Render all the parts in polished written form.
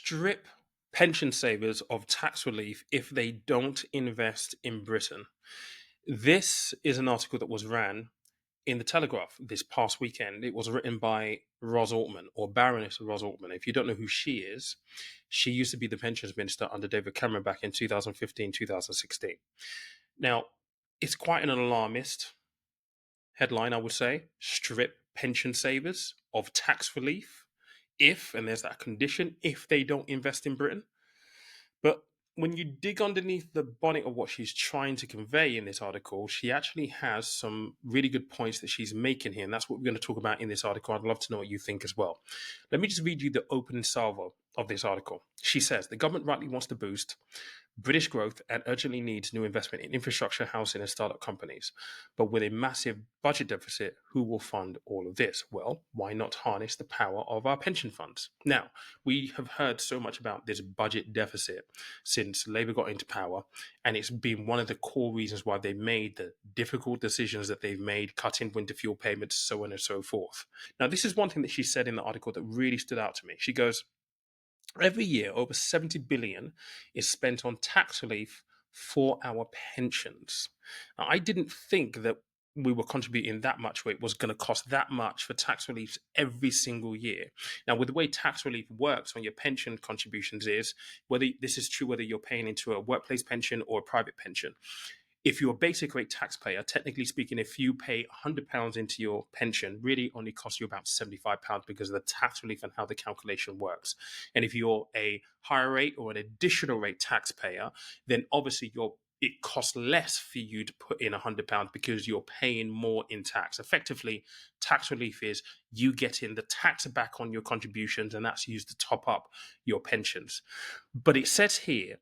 strip pension savers of tax relief if they don't invest in Britain. This is an article that was ran in the Telegraph this past weekend. It was written by Ros Altman, or Baroness Ros Altman. If you don't know who she is, she used to be the pensions minister under David Cameron back in 2015, 2016. Now, it's quite an alarmist headline, I would say. Strip pension savers of tax relief if, and there's that condition, if they don't invest in Britain. But when you dig underneath the bonnet of what she's trying to convey in this article, she actually has some really good points that she's making here. And that's what we're going to talk about in this article. I'd love to know what you think as well. Let me just read you the opening salvo of this article. She says the government rightly wants to boost British growth and urgently needs new investment in infrastructure, housing, and startup companies. But with a massive budget deficit, who will fund all of this? Well, why not harness the power of our pension funds? Now, we have heard so much about this budget deficit since Labour got into power, and it's been one of the core reasons why they made the difficult decisions that they've made, cutting winter fuel payments, so on and so forth. Now, this is one thing that she said in the article that really stood out to me. She goes, every year, over 70 billion is spent on tax relief for our pensions. Now, I didn't think that we were contributing that much, where it was going to cost that much for tax relief every single year. Now, with the way tax relief works on your pension contributions is, whether this is true, whether you're paying into a workplace pension or a private pension, if you're a basic rate taxpayer, technically speaking, if you pay £100 into your pension, really only costs you about £75 because of the tax relief and how the calculation works. And if you're a higher rate or an additional rate taxpayer, then obviously it costs less for you to put in £100 because you're paying more in tax. Effectively, tax relief is you getting the tax back on your contributions, and that's used to top up your pensions. But it says here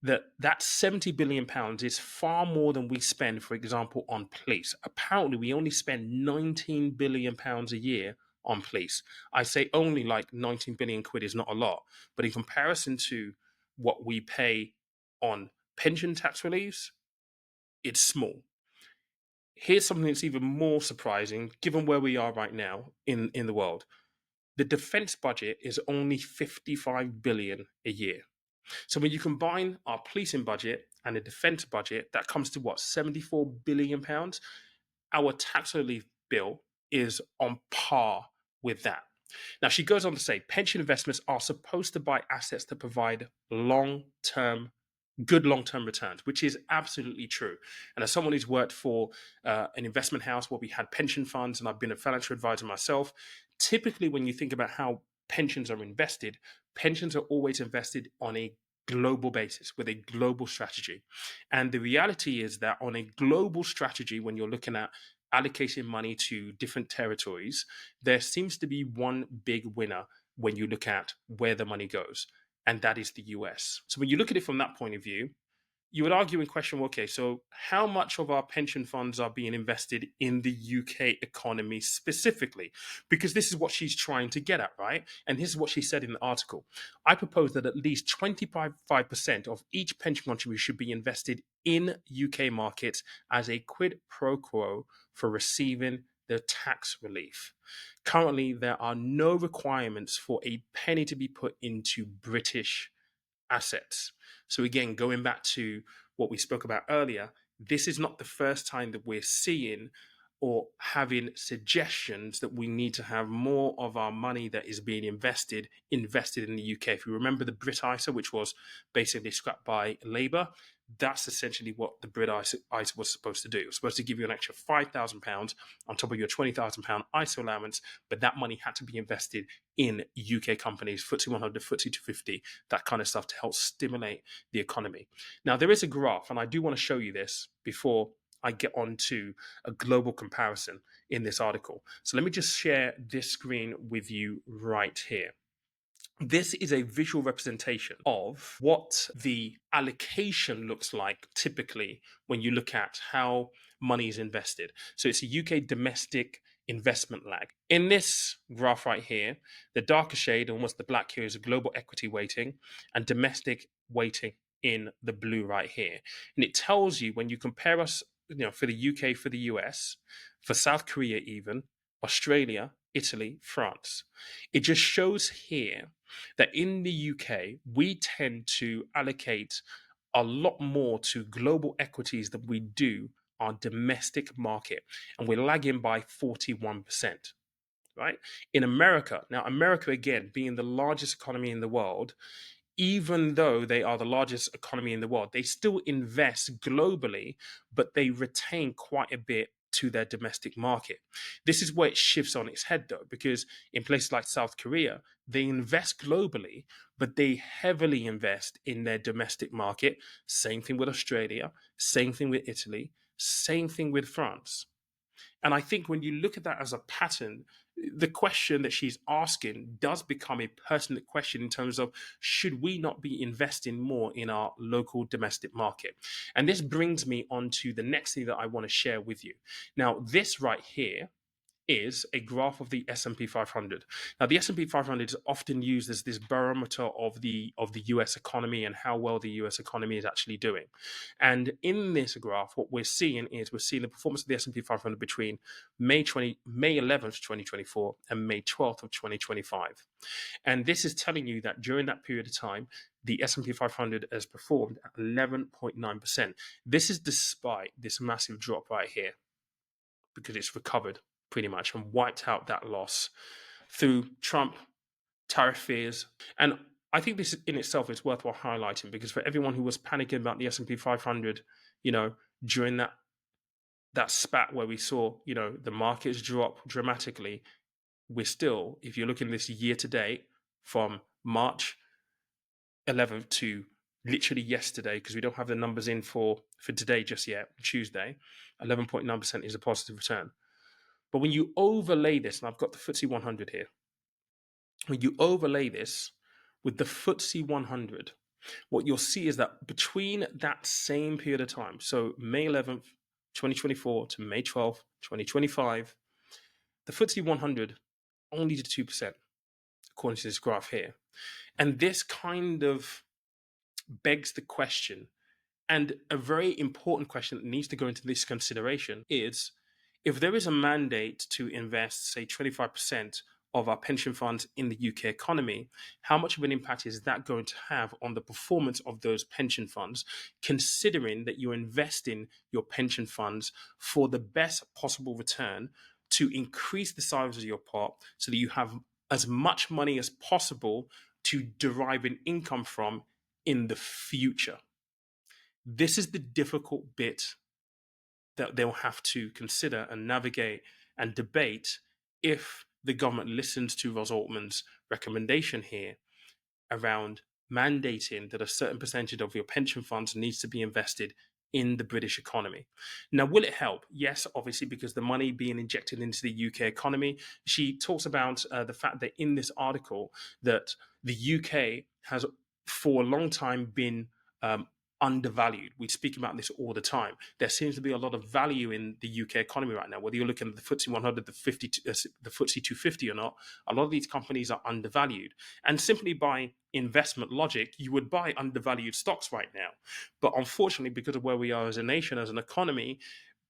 that £70 billion is far more than we spend, for example, on police. Apparently, we only spend £19 billion a year on police. I say only, like 19 billion quid is not a lot, but in comparison to what we pay on pension tax reliefs, it's small. Here's something that's even more surprising, given where we are right now in the world. The defense budget is only 55 billion a year. So when you combine our policing budget and the defence budget, that comes to what, £74 billion? Our tax relief bill is on par with that. Now, she goes on to say pension investments are supposed to buy assets that provide good long-term returns, which is absolutely true. And as someone who's worked for an investment house where we had pension funds, and I've been a financial advisor myself, typically when you think about how pensions are always invested on a global basis with a global strategy. And the reality is that on a global strategy, when you're looking at allocating money to different territories, there seems to be one big winner when you look at where the money goes, and that is the US. So when you look at it from that point of view, you would argue and question, okay, so how much of our pension funds are being invested in the UK economy specifically? Because this is what she's trying to get at, right? And this is what she said in the article. I propose that at least 25% of each pension contribution should be invested in UK markets as a quid pro quo for receiving the tax relief. Currently, there are no requirements for a penny to be put into British assets. So again, going back to what we spoke about earlier, this is not the first time that we're seeing or having suggestions that we need to have more of our money that is being invested in the UK. If you remember the Brit ISA, which was basically scrapped by Labour, that's essentially what the Brit ISA was supposed to do. It was supposed to give you an extra £5,000 on top of your £20,000 ISA allowance, but that money had to be invested in UK companies, FTSE 100, FTSE 250, that kind of stuff to help stimulate the economy. Now, there is a graph, and I do want to show you this before I get on to a global comparison in this article. So let me just share this screen with you right here. This is a visual representation of what the allocation looks like typically when you look at how money is invested. So it's a UK domestic investment lag. In this graph right here, the darker shade, almost the black here, is a global equity weighting and domestic weighting in the blue right here. And it tells you when you compare us, for the UK, for the US, for South Korea even, Australia, Italy, France, it just shows here that in the UK, we tend to allocate a lot more to global equities than we do our domestic market. And we're lagging by 41%, right? In America, now, America, again, being the largest economy in the world, even though they are the largest economy in the world, they still invest globally, but they retain quite a bit to their domestic market. This is where it shifts on its head, though, because in places like South Korea, they invest globally, but they heavily invest in their domestic market. Same thing with Australia, same thing with Italy, same thing with France. And I think when you look at that as a pattern, the question that she's asking does become a pertinent question in terms of should we not be investing more in our local domestic market? And this brings me on to the next thing that I want to share with you. Now, this right here is a graph of the S&P 500. Now, the S&P 500 is often used as this barometer of the US economy and how well the US economy is actually doing. And in this graph, what we're seeing the performance of the S&P 500 between May 11th, 2024 and May 12th of 2025. And this is telling you that during that period of time, the S&P 500 has performed at 11.9%. This is despite this massive drop right here, because it's recovered pretty much and wiped out that loss through Trump, tariff fears. And I think this in itself is worthwhile highlighting, because for everyone who was panicking about the S&P 500, you know, during that spat where we saw, the markets drop dramatically, we're still, if you're looking this year to date from March 11th to literally yesterday, because we don't have the numbers in for today just yet, Tuesday, 11.9% is a positive return. But when you overlay this, and I've got the FTSE 100 here, when you overlay this with the FTSE 100, what you'll see is that between that same period of time, so May 11th, 2024 to May 12th, 2025, the FTSE 100 only did 2%, according to this graph here. And this kind of begs the question, and a very important question that needs to go into this consideration is, if there is a mandate to invest, say, 25% of our pension funds in the UK economy, how much of an impact is that going to have on the performance of those pension funds, considering that you're investing your pension funds for the best possible return to increase the size of your pot so that you have as much money as possible to derive an income from in the future? This is the difficult bit that they'll have to consider and navigate and debate if the government listens to Ros Altman's recommendation here around mandating that a certain percentage of your pension funds needs to be invested in the British economy. Now, will it help? Yes, obviously, because the money being injected into the UK economy. She talks about the fact that in this article that the UK has for a long time been undervalued. We speak about this all the time. There seems to be a lot of value in the UK economy right now. Whether you're looking at the FTSE 100, the FTSE 250 or not, a lot of these companies are undervalued. And simply by investment logic, you would buy undervalued stocks right now. But unfortunately, because of where we are as a nation, as an economy,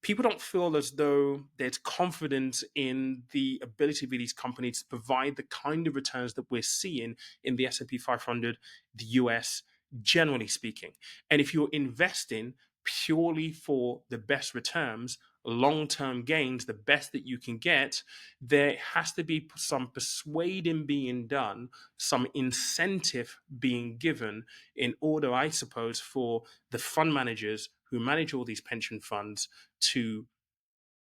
people don't feel as though there's confidence in the ability of these companies to provide the kind of returns that we're seeing in the S&P 500, the US, generally speaking. And if you're investing purely for the best returns, long-term gains, the best that you can get, there has to be some persuading being done, some incentive being given in order, I suppose, for the fund managers who manage all these pension funds to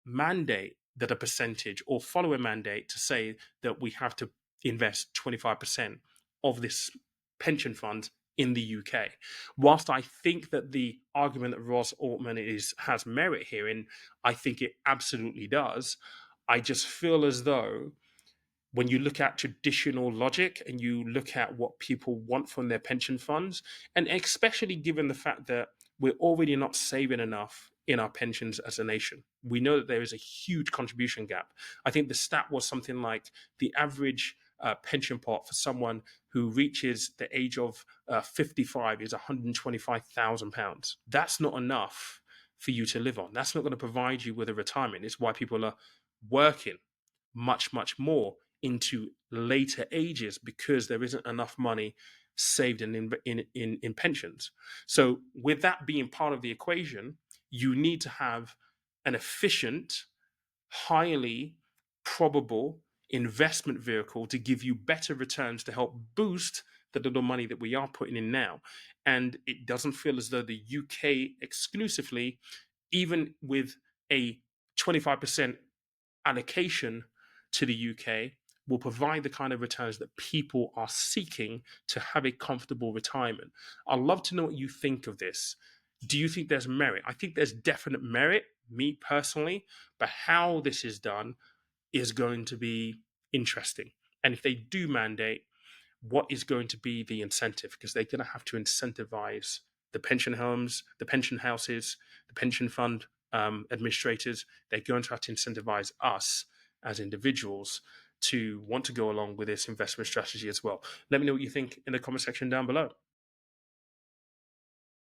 mandate that a percentage, or follow a mandate to say that we have to invest 25% of this pension fund in the UK. Whilst I think that the argument that Ros Altman has merit here, and I think it absolutely does, I just feel as though when you look at traditional logic and you look at what people want from their pension funds, and especially given the fact that we're already not saving enough in our pensions as a nation, we know that there is a huge contribution gap. I think the stat was something like the average pension pot for someone who reaches the age of 55 is £125,000. That's not enough for you to live on. That's not going to provide you with a retirement. It's why people are working much, much more into later ages because there isn't enough money saved in pensions. So, with that being part of the equation, you need to have an efficient, highly probable investment vehicle to give you better returns to help boost the little money that we are putting in now. And it doesn't feel as though the UK exclusively, even with a 25% allocation to the UK, will provide the kind of returns that people are seeking to have a comfortable retirement. I'd love to know what you think of this. Do you think there's merit? I think there's definite merit, me personally, but how this is done is going to be interesting. And if they do mandate, what is going to be the incentive? Because they're going to have to incentivize the pension homes, the pension houses, the pension fund administrators. They're going to have to incentivize us as individuals to want to go along with this investment strategy as well. Let me know what you think in the comment section down below.